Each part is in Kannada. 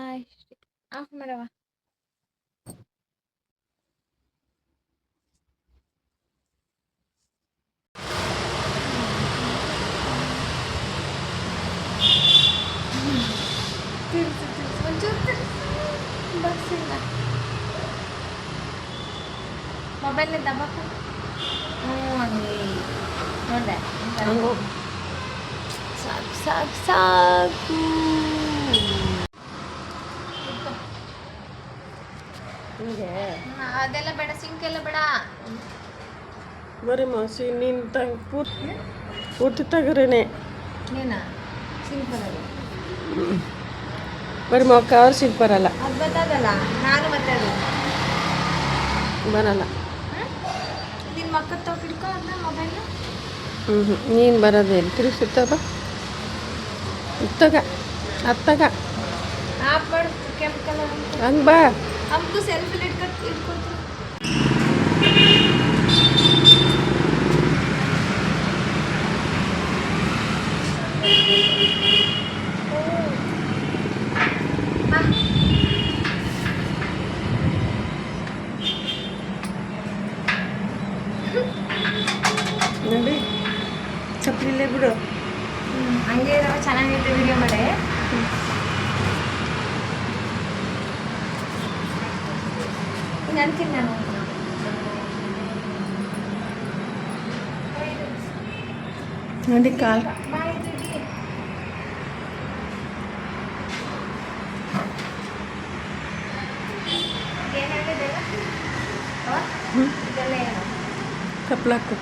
ಅಷ್ಟೇ. ಆಫ್ ಮಾಡವ. ಮೊಬೈಲ್ ದಬ್ಬಾಕ ಹಂಗೆ ನೋಡ್ದೆ ಸಾಕು ಸಾಕು ಸಾಕು. ಅದೆಲ್ಲ ಬೇಡ, ಸಿಂಕ್ ಎಲ್ಲ ಬೇಡ. ಬರೀ ಮಾಸಿ ನೀನು ಪೂರ್ತಿ ತಗರೇನೆ ನೀನಾ ಸಿಂಕ್ ಬರೋದು ಬರೀ ಮೊಕ್ಕ ಅವ್ರು ಸಿಂಕ್ ಬರಲ್ಲ. ಅದು ಬರ್ತದಲ್ಲ, ನಾನು ಮತ್ತೆ ಅದು ಬರಲ್ಲ. ನಿನ್ನ ಮಕ್ಕದ ತಗೋ ಹಿಡ್ಕೊ ಅದನ್ನ ಮೊಬೈಲ್ನ. ನೀನು ಬರೋದೇನು ತಿರುಗಿಸುತ್ತವ ಇತ್ತಗ ಅತ್ತಗ ಆಫ್ ಮಾಡು ಕೆಂಪು ಹಂಗೆ ಬಾ. ಹಮ್ದು ಸೆಲ್ಫಿಲಿ ಇಟ್ಕೊಳ್ತೀನಿ. ನೋಡಿ ಚಪ್ಪಲಿಲ್ಲೇ ಬಿಡು. ಹಂಗೆ ಇರೋ ಚೆನ್ನಾಗೈತೆ ವಿಡಿಯೋ ಮಾಡಿ. ಹಿಂಗೆ ಅಂತೀನಿ ನಾನು. ನೋಡಿ ಕಾಲು ಕಪ್ಲಾಕು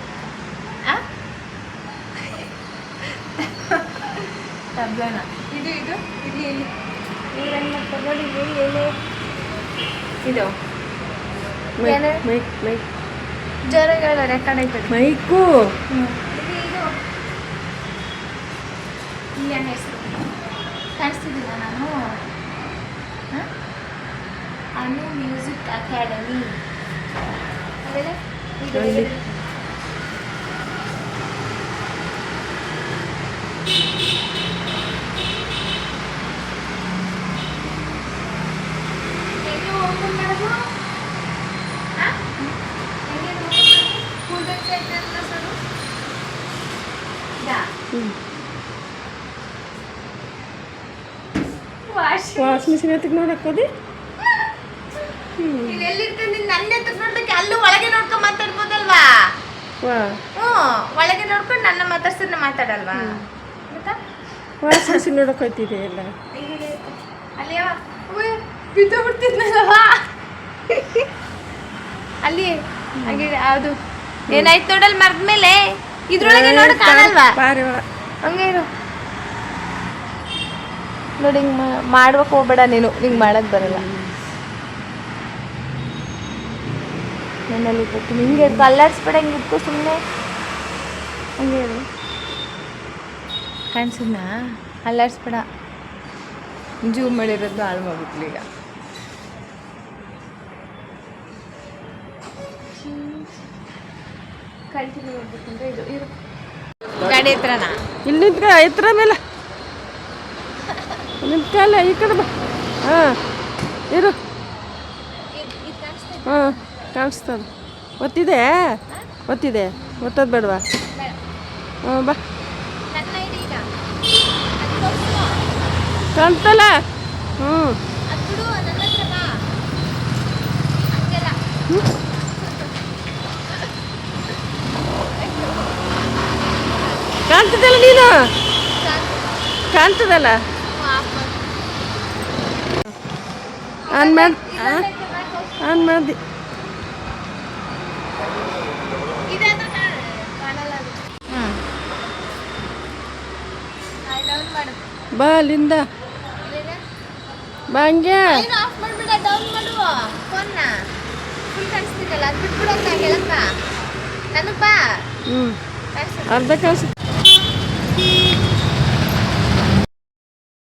ತಬ್ಲನ ಇದು ಇದು ಇದು ಎಲ್ಲಿ ನೀರನ್ನು ತಗೊಳ್ಳಿ ಎಲೆ ಇದು ಮೈಕ್ ಮೈಕ್ ಜೋರಾಗಿ ರೆಕಾರ್ಡ್ ಆಯ್ತದೆ ಮೈಕು. ಇದು ಇದು ಇಲ್ಲ ಹೆಸರು ಕಾಣಿಸ್ತಿದ್ದಿಲ್ಲ ನಾನು. ಅನು ಮ್ಯೂಸಿಕ್ ಅಕಾಡೆಮಿ ಆಮೇಲೆ ವಾಶ್ ಮಿಷಿನ್ ಎತ್ತಿಗೆ ನೋಡಕ್ಕೋದಿ. ಎಲ್ಲಿರ್ತೀನಿ ನನ್ನ ಹತ್ರ ನೋಡ್ಬೇಕು, ಅಲ್ಲೂ ಒಳಗೆ ನೋಡ್ಕೊಂಡು ಮಾತಾಡ್ಬೋದಲ್ವಾ? ಹ್ಞೂ, ಒಳಗೆ ನೋಡ್ಕೊಂಡು ನನ್ನ ಮಾತಾಡ್ಸಿದ್ರೆ ಮಾತಾಡಲ್ವಾ? ವಾಶ್ ಮಿಷಿನ್ ನೋಡಕ್ ಹೋಯ್ತಿದೆ ಎಲ್ಲ ಅಲ್ಲಿ ಬಿದ್ದು ಬಿಡ್ತಿದ್ನಲ್ವಾ ಅಲ್ಲಿ ಹಾಗೆ. ಅದು ಏನಾಯ್ತು ನೋಡಲ್ ಮರದ ಮೇಲೆ, ಇದ್ರೊಳಗೆ ನೋಡಕ್ ಆಗಲ್ವಾ? ಹಂಗೆ ಇರು ನೋಡಿ. ಹಿಂಗೆ ಮಾಡ್ಬೇಕು ಹೋಗ್ಬೇಡ ನೀನು, ಹಿಂಗೆ ಮಾಡಕ್ ಬರಲ್ಲ. ನನ್ನಲ್ಲಿ ಇಟ್ಟು ಹಿಂಗೆ ಕಲ್ಲರ್ಸ್ಬೇಡ, ಹಿಂಗೆ ಇಟ್ಕೋ ಸುಮ್ಮನೆ. ಹಂಗೆ ಇರು. ಕಾಣಿಸಿದ್ನಾ? ಅಲ್ಲಾಡ್ಸ್ಬೇಡ. ಜೂಮ್ ಮಾಡಿರೋದು ಹಾಳು ಮಾಡ್ಬಿಟ್ಲು ಈಗ. ಕಂಟಿನ್ಯೂ ಮಾಡ್ಬೇಕಂದ್ರೆ ಇದು ಇರು ಗಾಡಿ ಹತ್ರನಾ ಇಲ್ಲಿ ನಿಂತ್ಕ ಎತ್ತರ ಮೇಲೆ ನಿಂತ್ಕಲ್ಲ ಈ ಕಡೆ ಬಾ. ಹಾಂ ಇರು. ಹಾಂ ಕಾಣಿಸ್ತದ. ಒತ್ತಿದೆ ಒತ್ತಿದೆ ಒತ್ತೋದು ಬೇಡವಾ? ಹಾಂ ಬಾ. ಕಾಣ್ತಲ್ಲ? ಹ್ಞೂ ಕಾಣ್ತದಲ್ಲ ನೀನು? ಕಾಣ್ತದಲ್ಲ? ಆನ್ ಮಾಡಿ ಆನ್ ಮಾಡಿ ಬಾ ಅಲ್ಲಿಂದ ಬಾ. ಹಂಗೆ ಆಫ್ ಮಾಡ್ಬಿಡ, ಡೌನ್ ಮಾಡುವ ಫೋನ್ನ. ಫುಲ್ ಕಾಣಿಸ್ತಿದ್ದಲ್ಲ, ಅದು ಬಿಟ್ಬಿಡಕ್ಕ ಹೇಳಕ್ಕ ನನಗೆ ಬಾ. ಅರ್ಧ ಕಾಣಿಸುತ್ತೆ.